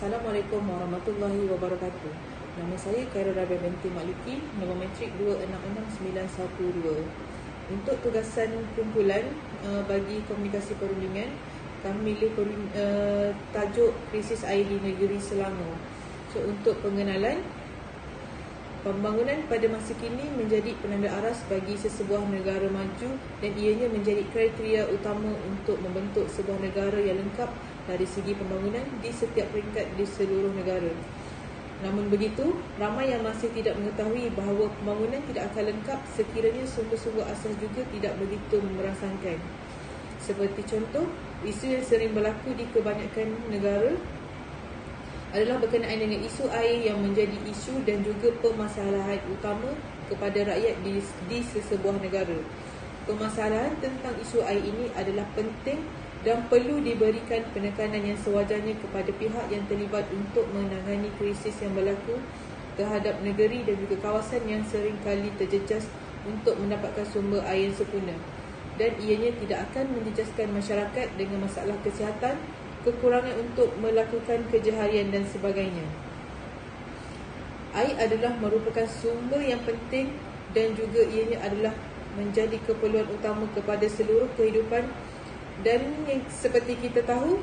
Assalamualaikum warahmatullahi wabarakatuh. Nama saya Khairul Rabia binti Maliki, nombor matrik 266912. Untuk tugasan kumpulan bagi komunikasi perundingan, kami pilih tajuk krisis air di negeri Selangor. So, untuk pengenalan, pembangunan pada masa kini menjadi penanda aras bagi sesebuah negara maju dan ianya menjadi kriteria utama untuk membentuk sebuah negara yang lengkap dari segi pembangunan di setiap peringkat di seluruh negara. Namun begitu, ramai yang masih tidak mengetahui bahawa pembangunan tidak akan lengkap sekiranya sumber-sumber asas juga tidak begitu merangsangkan. Seperti contoh, isu yang sering berlaku di kebanyakan negara adalah berkenaan dengan isu air yang menjadi isu dan juga permasalahan utama kepada rakyat di sesebuah negara. Permasalahan tentang isu air ini adalah penting dan perlu diberikan penekanan yang sewajarnya kepada pihak yang terlibat untuk menangani krisis yang berlaku terhadap negeri dan juga kawasan yang sering kali terjejas untuk mendapatkan sumber air yang sempurna, dan ianya tidak akan menjejaskan masyarakat dengan masalah kesihatan, kekurangan untuk melakukan kerja harian dan sebagainya. Air adalah merupakan sumber yang penting dan juga ianya adalah menjadi keperluan utama kepada seluruh kehidupan, dan yang seperti kita tahu,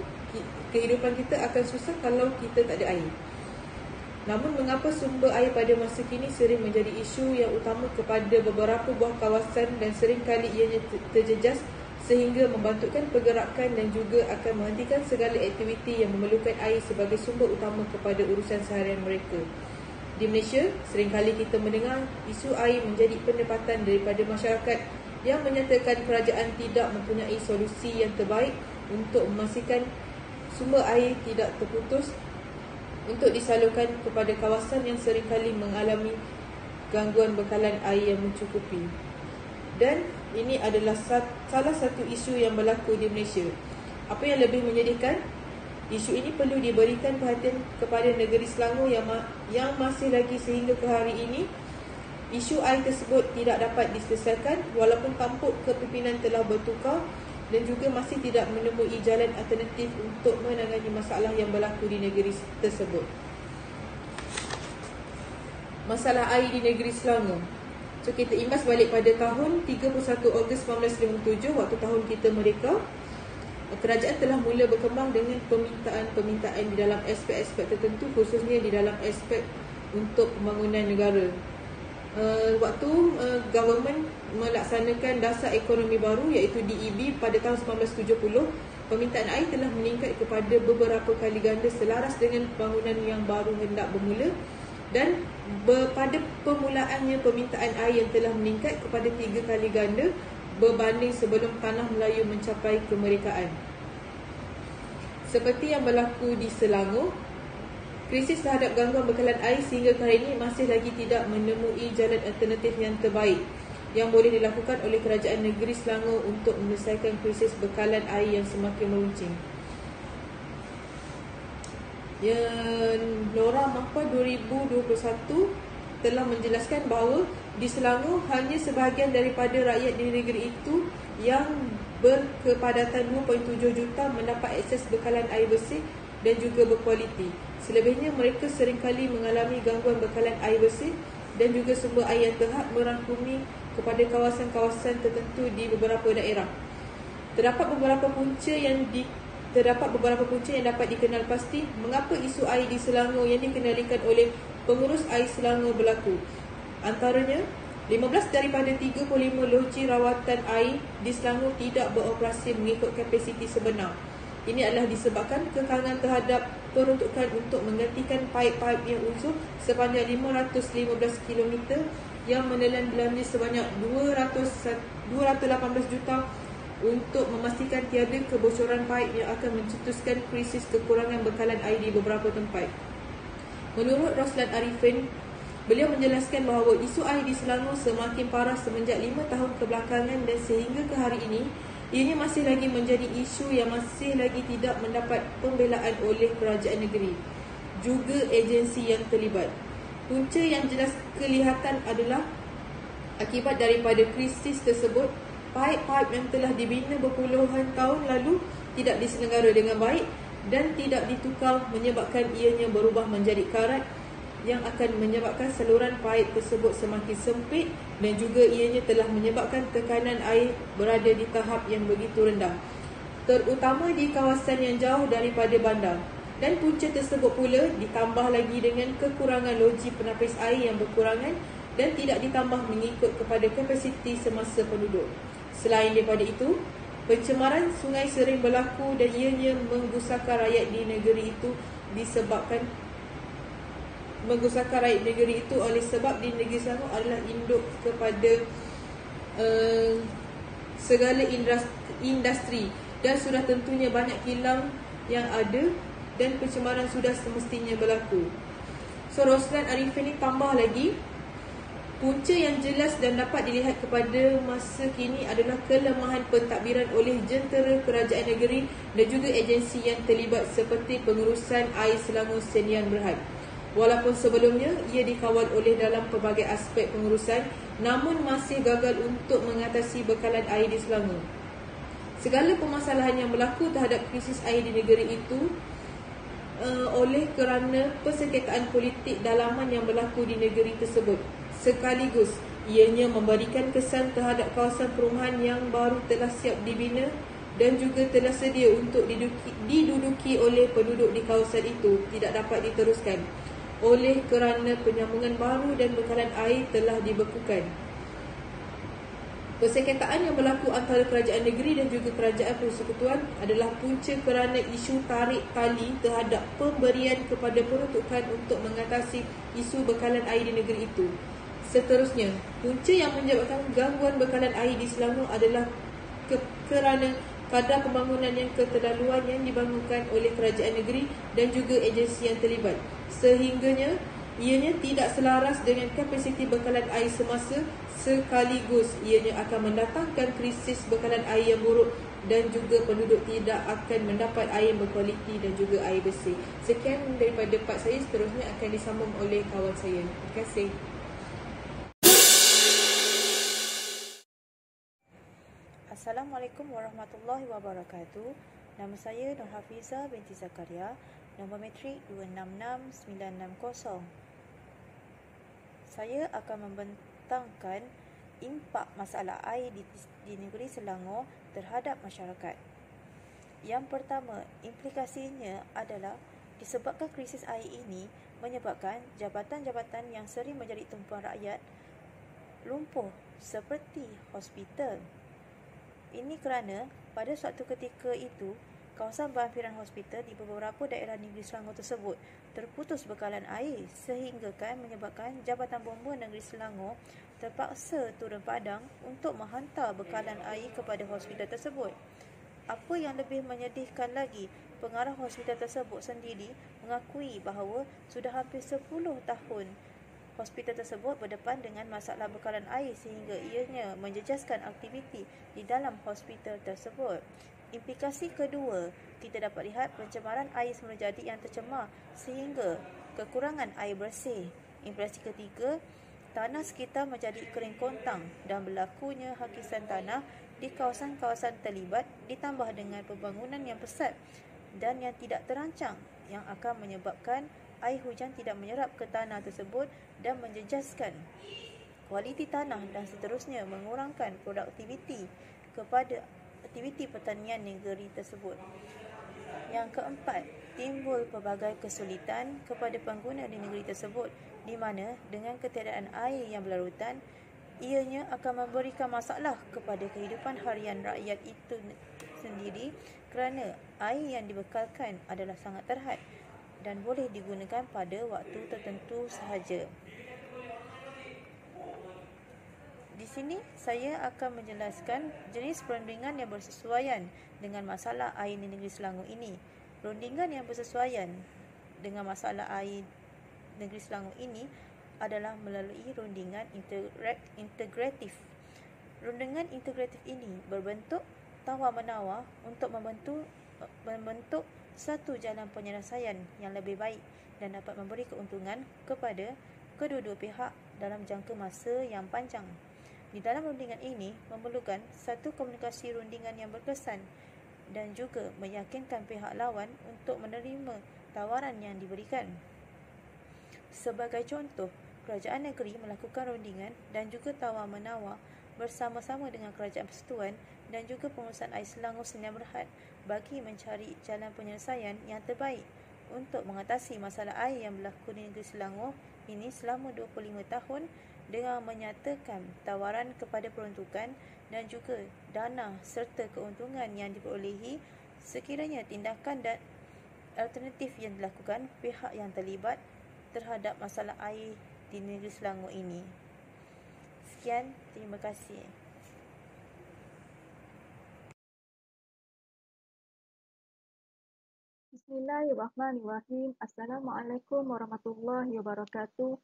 kehidupan kita akan susah kalau kita tak ada air. Namun mengapa sumber air pada masa kini sering menjadi isu yang utama kepada beberapa buah kawasan dan seringkali ianya terjejas sehingga membantukan pergerakan dan juga akan menghentikan segala aktiviti yang memerlukan air sebagai sumber utama kepada urusan seharian mereka. Di Malaysia, seringkali kita mendengar isu air menjadi pendapatan daripada masyarakat yang menyatakan kerajaan tidak mempunyai solusi yang terbaik untuk memastikan sumber air tidak terputus untuk disalurkan kepada kawasan yang seringkali mengalami gangguan bekalan air yang mencukupi. Dan ini adalah salah satu isu yang berlaku di Malaysia. Apa yang lebih menyedihkan, isu ini perlu diberikan perhatian kepada negeri Selangor yang masih lagi sehingga ke hari ini isu air tersebut tidak dapat diselesaikan walaupun tampuk kepimpinan telah bertukar dan juga masih tidak menemui jalan alternatif untuk menangani masalah yang berlaku di negeri tersebut. Masalah air di negeri Selangor. So, kita imbas balik pada tahun 31 Ogos 1957, waktu tahun kita merdeka. Kerajaan telah mula berkembang dengan permintaan-permintaan di dalam aspek-aspek tertentu, khususnya di dalam aspek untuk pembangunan negara. Waktu government melaksanakan dasar ekonomi baru iaitu DEB pada tahun 1970, permintaan air telah meningkat kepada beberapa kali ganda selaras dengan pembangunan yang baru hendak bermula, dan pada permulaannya permintaan air yang telah meningkat kepada 3 kali ganda berbanding sebelum tanah Melayu mencapai kemerdekaan. Seperti yang berlaku di Selangor, krisis terhadap gangguan bekalan air sehingga ke hari ini masih lagi tidak menemui jalan alternatif yang terbaik yang boleh dilakukan oleh kerajaan negeri Selangor untuk menyelesaikan krisis bekalan air yang semakin meruncing. Nora Mahfad 2021 telah menjelaskan bahawa di Selangor hanya sebahagian daripada rakyat di negeri itu yang berkepadatan 2.7 juta mendapat akses bekalan air bersih dan juga berkualiti. Selebihnya mereka seringkali mengalami gangguan bekalan air bersih dan juga sumber air yang terhad merangkumi kepada kawasan-kawasan tertentu di beberapa daerah. Terdapat beberapa punca yang dapat dikenal pasti mengapa isu air di Selangor yang dikendalikan oleh pengurus air Selangor berlaku. Antaranya, 15 daripada 35 loji rawatan air di Selangor tidak beroperasi mengikut kapasiti sebenar. Ini adalah disebabkan kekangan terhadap peruntukan untuk menggantikan paip-paip yang uzur sepanjang 515 km yang menelan belanja sebanyak 218 juta untuk memastikan tiada kebocoran paip yang akan mencetuskan krisis kekurangan bekalan air di beberapa tempat. Menurut Roslan Arifin, beliau menjelaskan bahawa isu air di Selangor semakin parah semenjak 5 tahun kebelakangan dan sehingga ke hari ini ianya masih lagi menjadi isu yang masih lagi tidak mendapat pembelaan oleh kerajaan negeri, juga agensi yang terlibat. Punca yang jelas kelihatan adalah akibat daripada krisis tersebut, paip-paip yang telah dibina berpuluhan tahun lalu tidak diselenggara dengan baik dan tidak ditukar menyebabkan ianya berubah menjadi karat yang akan menyebabkan saluran paip tersebut semakin sempit dan juga ianya telah menyebabkan tekanan air berada di tahap yang begitu rendah, terutama di kawasan yang jauh daripada bandar. Dan punca tersebut pula ditambah lagi dengan kekurangan loji penapis air yang berkurangan dan tidak ditambah mengikut kepada kapasiti semasa penduduk. Selain daripada itu, pencemaran sungai sering berlaku dan ianya menggusarkan rakyat di negeri itu oleh sebab di negeri Selangor adalah induk kepada segala industri dan sudah tentunya banyak kilang yang ada dan pencemaran sudah semestinya berlaku. So, Roslan Arifin ini tambah lagi, punca yang jelas dan dapat dilihat kepada masa kini adalah kelemahan pentadbiran oleh jentera kerajaan negeri dan juga agensi yang terlibat seperti pengurusan air Selangor Sdn Bhd. Walaupun sebelumnya ia dikawal oleh dalam pelbagai aspek pengurusan, namun masih gagal untuk mengatasi bekalan air di Selangor. Segala permasalahan yang berlaku terhadap krisis air di negeri itu oleh kerana persengketaan politik dalaman yang berlaku di negeri tersebut. Sekaligus ianya memberikan kesan terhadap kawasan perumahan yang baru telah siap dibina dan juga telah sedia untuk diduduki oleh penduduk di kawasan itu tidak dapat diteruskan oleh kerana penyambungan baru dan bekalan air telah dibekukan. Persengketaan yang berlaku antara kerajaan negeri dan juga kerajaan persekutuan adalah punca kerana isu tarik tali terhadap pemberian kepada peruntukan untuk mengatasi isu bekalan air di negeri itu. Seterusnya, punca yang menyebabkan gangguan bekalan air di Selangor adalah kerana kadar pembangunan yang keterlaluan yang dibangunkan oleh kerajaan negeri dan juga agensi yang terlibat, sehingganya ianya tidak selaras dengan kapasiti bekalan air semasa, sekaligus ianya akan mendatangkan krisis bekalan air yang buruk dan juga penduduk tidak akan mendapat air yang berkualiti dan juga air bersih. Sekian daripada part saya, seterusnya akan disambung oleh kawan saya. Terima kasih. Assalamualaikum warahmatullahi wabarakatuh. Nama saya Nur Hafizah binti Zakaria, nombor matrik 266960. Saya akan membentangkan impak masalah air di negeri Selangor terhadap masyarakat. Yang pertama, implikasinya adalah disebabkan krisis air ini menyebabkan jabatan-jabatan yang sering menjadi tumpuan rakyat lumpuh seperti hospital. Ini kerana pada suatu ketika itu, kawasan berhampiran hospital di beberapa daerah negeri Selangor tersebut terputus bekalan air sehingga menyebabkan Jabatan Bomba Negeri Selangor terpaksa turun padang untuk menghantar bekalan air kepada hospital tersebut. Apa yang lebih menyedihkan lagi, pengarah hospital tersebut sendiri mengakui bahawa sudah hampir 10 tahun hospital tersebut berdepan dengan masalah bekalan air sehingga ianya menjejaskan aktiviti di dalam hospital tersebut. Implikasi kedua, kita dapat lihat pencemaran air semula jadi yang tercemar sehingga kekurangan air bersih. Implikasi ketiga, tanah sekitar menjadi kering kontang dan berlakunya hakisan tanah di kawasan-kawasan terlibat ditambah dengan pembangunan yang pesat dan yang tidak terancang yang akan menyebabkan air hujan tidak menyerap ke tanah tersebut dan menjejaskan kualiti tanah dan seterusnya mengurangkan produktiviti kepada aktiviti pertanian negeri tersebut. Yang keempat, timbul pelbagai kesulitan kepada pengguna di negeri tersebut di mana dengan ketiadaan air yang berlarutan, ianya akan memberikan masalah kepada kehidupan harian rakyat itu sendiri kerana air yang dibekalkan adalah sangat terhad dan boleh digunakan pada waktu tertentu sahaja. Di sini saya akan menjelaskan jenis perundingan yang bersesuaian dengan masalah air di negeri Selangor ini. Perundingan yang bersesuaian dengan masalah air negeri Selangor ini adalah melalui rundingan integratif. Rundingan integratif ini berbentuk tawar-menawar untuk membentuk satu jalan penyelesaian yang lebih baik dan dapat memberi keuntungan kepada kedua-dua pihak dalam jangka masa yang panjang. Di dalam rundingan ini memerlukan satu komunikasi rundingan yang berkesan dan juga meyakinkan pihak lawan untuk menerima tawaran yang diberikan. Sebagai contoh, kerajaan negeri melakukan rundingan dan juga tawar-menawar bersama-sama dengan kerajaan persekutuan dan juga pengurusan air Selangor Sdn Bhd bagi mencari jalan penyelesaian yang terbaik untuk mengatasi masalah air yang berlaku di negeri Selangor ini selama 25 tahun dengan menyatakan tawaran kepada peruntukan dan juga dana serta keuntungan yang diperolehi sekiranya tindakan dan alternatif yang dilakukan pihak yang terlibat terhadap masalah air di negeri Selangor ini. Sekian, terima kasih. Bismillahirrahmanirrahim. Assalamualaikum warahmatullahi wabarakatuh.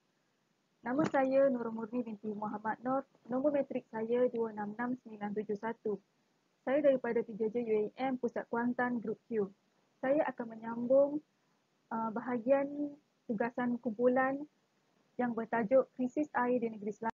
Nama saya Nurul Murni binti Muhammad Nur. Nombor matrik saya 266971. Saya daripada 3J UAM Pusat Kuantan Grup Q. Saya akan menyambung bahagian tugasan kumpulan yang bertajuk Krisis Air di Negeri Selangor.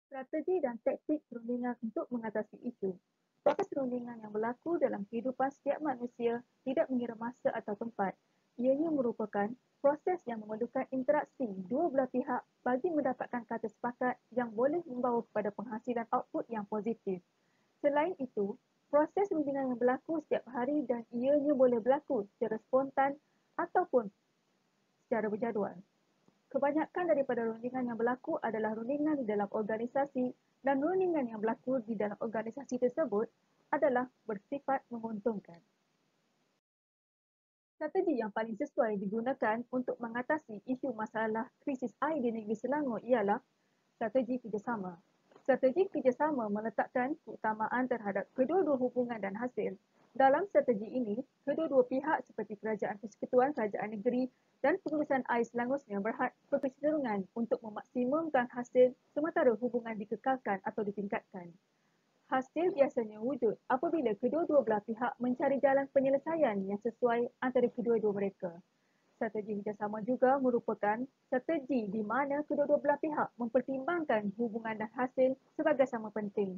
Strategi dan taktik perundingan untuk mengatasi isu. Proses perundingan yang berlaku dalam kehidupan setiap manusia tidak mengira masa atau tempat. Ianya merupakan proses yang memerlukan interaksi dua belah pihak bagi mendapatkan kata sepakat yang boleh membawa kepada penghasilan output yang positif. Selain itu, proses perundingan yang berlaku setiap hari dan ianya boleh berlaku secara spontan ataupun secara berjadual. Kebanyakan daripada rundingan yang berlaku adalah rundingan di dalam organisasi dan rundingan yang berlaku di dalam organisasi tersebut adalah bersifat menguntungkan. Strategi yang paling sesuai digunakan untuk mengatasi isu masalah krisis air di negeri Selangor ialah strategi kerjasama. Strategi kerjasama meletakkan keutamaan terhadap kedua-dua hubungan dan hasil. Dalam strategi ini, kedua-dua pihak seperti Kerajaan Persekutuan, Kerajaan Negeri dan Pengurusan Air Selangor Sdn Bhd berkecenderungan untuk memaksimumkan hasil sementara hubungan dikekalkan atau ditingkatkan. Hasil biasanya wujud apabila kedua-dua belah pihak mencari jalan penyelesaian yang sesuai antara kedua-dua mereka. Strategi kerjasama juga merupakan strategi di mana kedua-dua belah pihak mempertimbangkan hubungan dan hasil sebagai sama penting.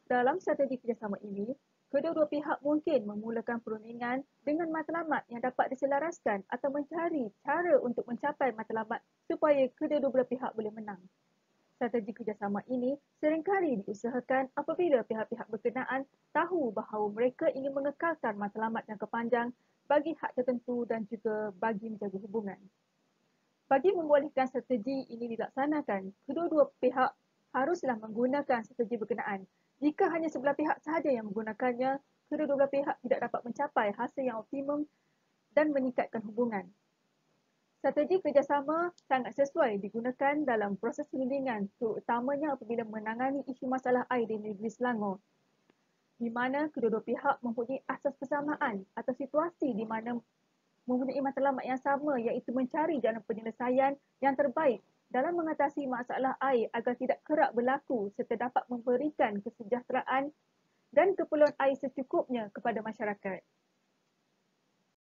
Dalam strategi kerjasama ini, kedua-dua pihak mungkin memulakan perundingan dengan matlamat yang dapat diselaraskan atau mencari cara untuk mencapai matlamat supaya kedua-dua belah pihak boleh menang. Strategi kerjasama ini seringkali diusahakan apabila pihak-pihak berkenaan tahu bahawa mereka ingin mengekalkan matlamat jangka panjang bagi hak tertentu dan juga bagi menjaga hubungan. Bagi membolehkan strategi ini dilaksanakan, kedua-dua pihak haruslah menggunakan strategi berkenaan. Jika hanya sebelah pihak sahaja yang menggunakannya, kedua-dua pihak tidak dapat mencapai hasil yang optimum dan meningkatkan hubungan. Strategi kerjasama sangat sesuai digunakan dalam proses perundingan, terutamanya apabila menangani isu masalah air di negeri Selangor, di mana kedua-dua pihak mempunyai asas persamaan atau situasi di mana mempunyai matlamat yang sama iaitu mencari jalan penyelesaian yang terbaik dalam mengatasi masalah air agar tidak kerap berlaku serta dapat memberikan kesejahteraan dan keperluan air secukupnya kepada masyarakat.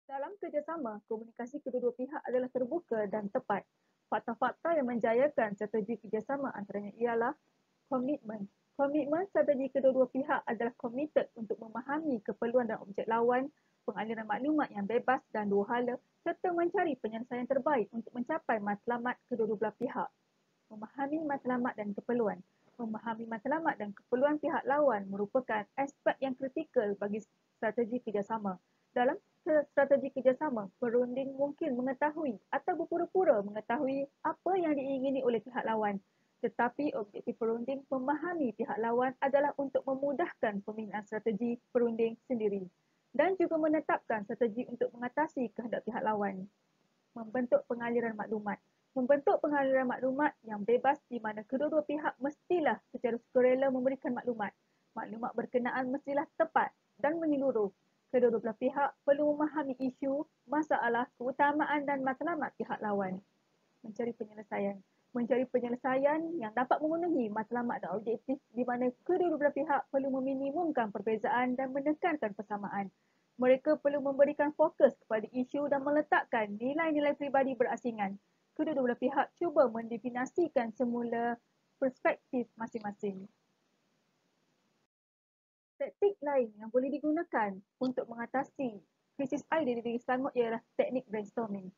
Dalam kerjasama, komunikasi kedua-dua pihak adalah terbuka dan tepat. Fakta-fakta yang menjayakan strategi kerjasama antaranya ialah komitmen. Komitmen strategi kedua-dua pihak adalah komited untuk memahami keperluan dan objek lawan, pengaliran maklumat yang bebas dan dua hala serta mencari penyelesaian terbaik untuk mencapai matlamat kedua-dua belah pihak. Memahami matlamat dan keperluan. Memahami matlamat dan keperluan pihak lawan merupakan aspek yang kritikal bagi strategi kerjasama. Dalam strategi kerjasama, perunding mungkin mengetahui atau berpura-pura mengetahui apa yang diingini oleh pihak lawan. Tetapi objektif perunding memahami pihak lawan adalah untuk memudahkan pembinaan strategi perunding sendiri dan juga menetapkan strategi untuk mengatasi kehendak pihak lawan. Membentuk pengaliran maklumat. Membentuk pengaliran maklumat yang bebas di mana kedua-dua pihak mestilah secara sukarela memberikan maklumat. Maklumat berkenaan mestilah tepat dan menyeluruh. Kedua-dua belah pihak perlu memahami isu, masalah, keutamaan dan matlamat pihak lawan. Mencari penyelesaian. Mencari penyelesaian yang dapat memenuhi matlamat dan objektif di mana kedua-dua belah pihak perlu meminimumkan perbezaan dan menekankan persamaan. Mereka perlu memberikan fokus kepada isu dan meletakkan nilai-nilai peribadi berasingan. Kedua-dua belah pihak cuba mendefinisikan semula perspektif masing-masing. Taktik lain yang boleh digunakan untuk mengatasi krisis air di negeri Selangor ialah teknik brainstorming.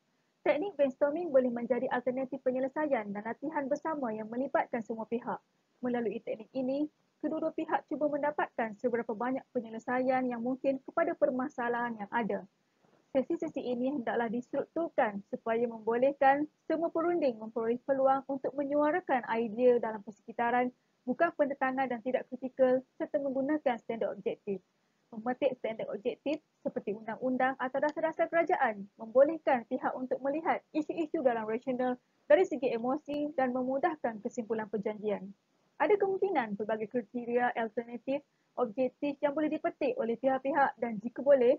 Teknik brainstorming boleh menjadi alternatif penyelesaian dan latihan bersama yang melibatkan semua pihak. Melalui teknik ini, kedua-dua pihak cuba mendapatkan seberapa banyak penyelesaian yang mungkin kepada permasalahan yang ada. Sesi-sesi ini hendaklah distrukturkan supaya membolehkan semua perunding memperoleh peluang untuk menyuarakan idea dalam persekitaran, bukan penentangan dan tidak kritikal serta menggunakan standard objektif. Memetik standard objektif seperti undang-undang atau dasar-dasar kerajaan membolehkan pihak untuk melihat isu-isu dalam rasional dari segi emosi dan memudahkan kesimpulan perjanjian. Ada kemungkinan pelbagai kriteria alternatif objektif yang boleh dipetik oleh pihak-pihak dan jika boleh,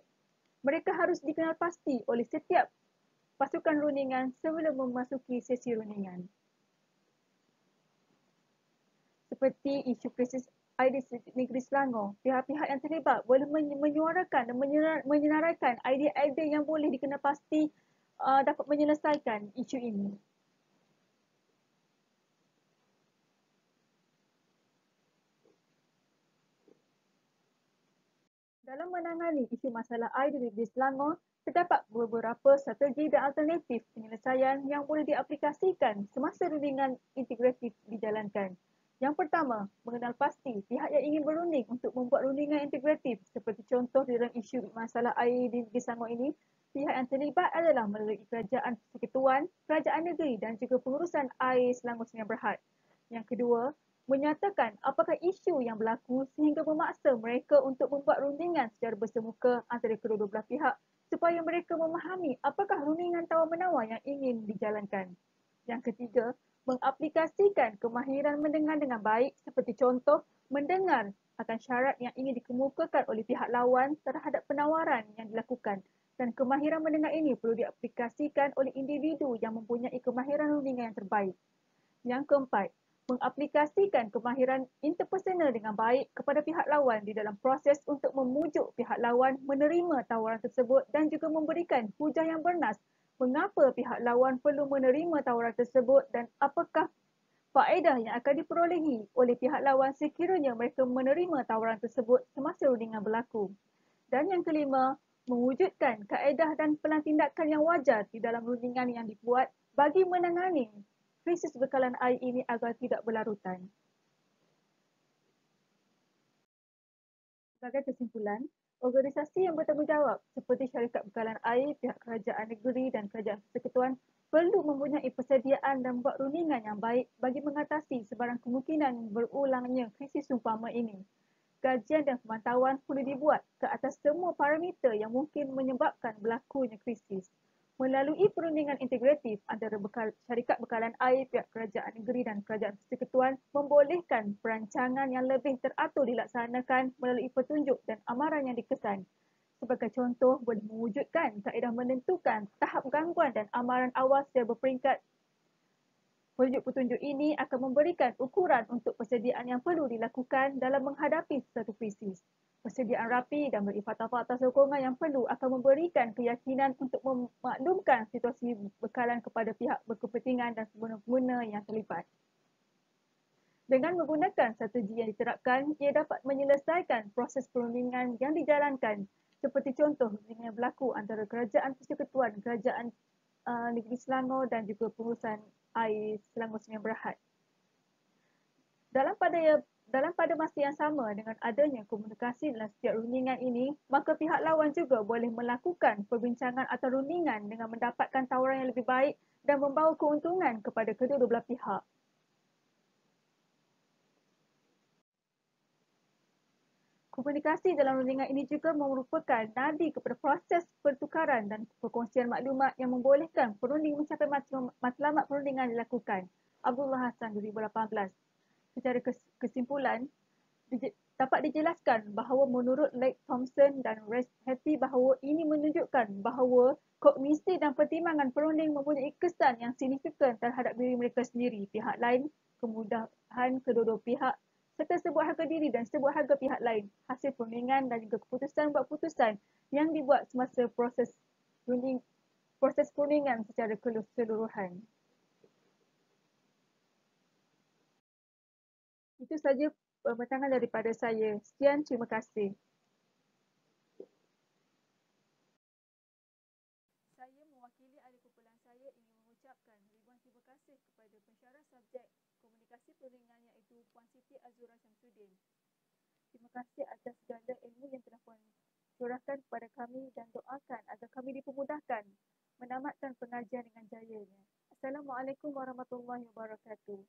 mereka harus dikenal pasti oleh setiap pasukan rundingan sebelum memasuki sesi rundingan. Seperti isu krisis air di negeri Selangor, pihak-pihak yang terlibat boleh menyuarakan dan menyenaraikan idea-idea yang boleh dikenal pasti dapat menyelesaikan isu ini. Dalam menangani isu masalah air di negeri Selangor, terdapat beberapa strategi dan alternatif penyelesaian yang boleh diaplikasikan semasa rundingan integratif dijalankan. Yang pertama, mengenal pasti pihak yang ingin berunding untuk membuat rundingan integratif seperti contoh dalam isu masalah air di negeri Selangor ini, pihak yang terlibat adalah melalui Kerajaan Persekutuan, Kerajaan Negeri dan juga Pengurusan Air Selangor Sungai Berhad. Yang kedua, menyatakan apakah isu yang berlaku sehingga memaksa mereka untuk membuat rundingan secara bersemuka antara kedua-dua belah pihak supaya mereka memahami apakah rundingan tawar-menawar yang ingin dijalankan. Yang ketiga, mengaplikasikan kemahiran mendengar dengan baik seperti contoh mendengar akan syarat yang ingin dikemukakan oleh pihak lawan terhadap penawaran yang dilakukan dan kemahiran mendengar ini perlu diaplikasikan oleh individu yang mempunyai kemahiran rundingan yang terbaik. Yang keempat, mengaplikasikan kemahiran interpersonal dengan baik kepada pihak lawan di dalam proses untuk memujuk pihak lawan menerima tawaran tersebut dan juga memberikan hujah yang bernas mengapa pihak lawan perlu menerima tawaran tersebut dan apakah faedah yang akan diperolehi oleh pihak lawan sekiranya mereka menerima tawaran tersebut semasa rundingan berlaku. Dan yang kelima, mewujudkan kaedah dan pelan tindakan yang wajar di dalam rundingan yang dibuat bagi menangani krisis bekalan air ini agar tidak berlarutan. Sebagai kesimpulan, organisasi yang bertanggungjawab seperti syarikat bekalan air, pihak kerajaan negeri dan kerajaan persekutuan perlu mempunyai persediaan dan membuat rundingan yang baik bagi mengatasi sebarang kemungkinan berulangnya krisis seumpama ini. Kajian dan pemantauan perlu dibuat ke atas semua parameter yang mungkin menyebabkan berlakunya krisis. Melalui perundingan integratif antara syarikat bekalan air, pihak kerajaan negeri dan kerajaan persekutuan membolehkan perancangan yang lebih teratur dilaksanakan melalui petunjuk dan amaran yang dikesan. Sebagai contoh, boleh mewujudkan kaedah menentukan tahap gangguan dan amaran awal secara berperingkat. Petunjuk-petunjuk ini akan memberikan ukuran untuk persediaan yang perlu dilakukan dalam menghadapi suatu krisis. Persediaan rapi dan beri fakta-fakta sokongan yang perlu akan memberikan keyakinan untuk memaklumkan situasi bekalan kepada pihak berkepentingan dan pengguna yang terlibat. Dengan menggunakan strategi yang diterapkan, ia dapat menyelesaikan proses perundingan yang dijalankan seperti contoh yang berlaku antara Kerajaan Persekutuan, Kerajaan Negeri Selangor dan juga Pengurusan Air Selangor Sungai Berhad. Dalam pada masa yang sama dengan adanya komunikasi dalam setiap rundingan ini, maka pihak lawan juga boleh melakukan perbincangan atau rundingan dengan mendapatkan tawaran yang lebih baik dan membawa keuntungan kepada kedua-dua belah pihak. Komunikasi dalam rundingan ini juga merupakan nadi kepada proses pertukaran dan perkongsian maklumat yang membolehkan perunding mencapai matlamat perundingan dilakukan. Abdullah Hassan 2018. Secara kesimpulan, dapat dijelaskan bahawa menurut Lake Thompson dan Hattie bahawa ini menunjukkan bahawa kognisi dan pertimbangan perunding mempunyai kesan yang signifikan terhadap diri mereka sendiri, pihak lain, kemudahan kedua-dua pihak serta sebuah harga diri dan sebuah harga pihak lain, hasil perundingan dan juga keputusan buat putusan yang dibuat semasa proses perundingan secara keseluruhan. Itu saja pembentangan daripada saya. Sekian, terima kasih. mewakili ahli kumpulan saya ingin mengucapkan ribuan terima kasih kepada pensyarah subjek komunikasi perundingan iaitu Puan Siti Azura Syamsuddin. Terima kasih atas segala ilmu yang telah Puan curahkan kepada kami dan doakan agar kami dipermudahkan menamatkan pengajian dengan jayanya. Assalamualaikum warahmatullahi wabarakatuh.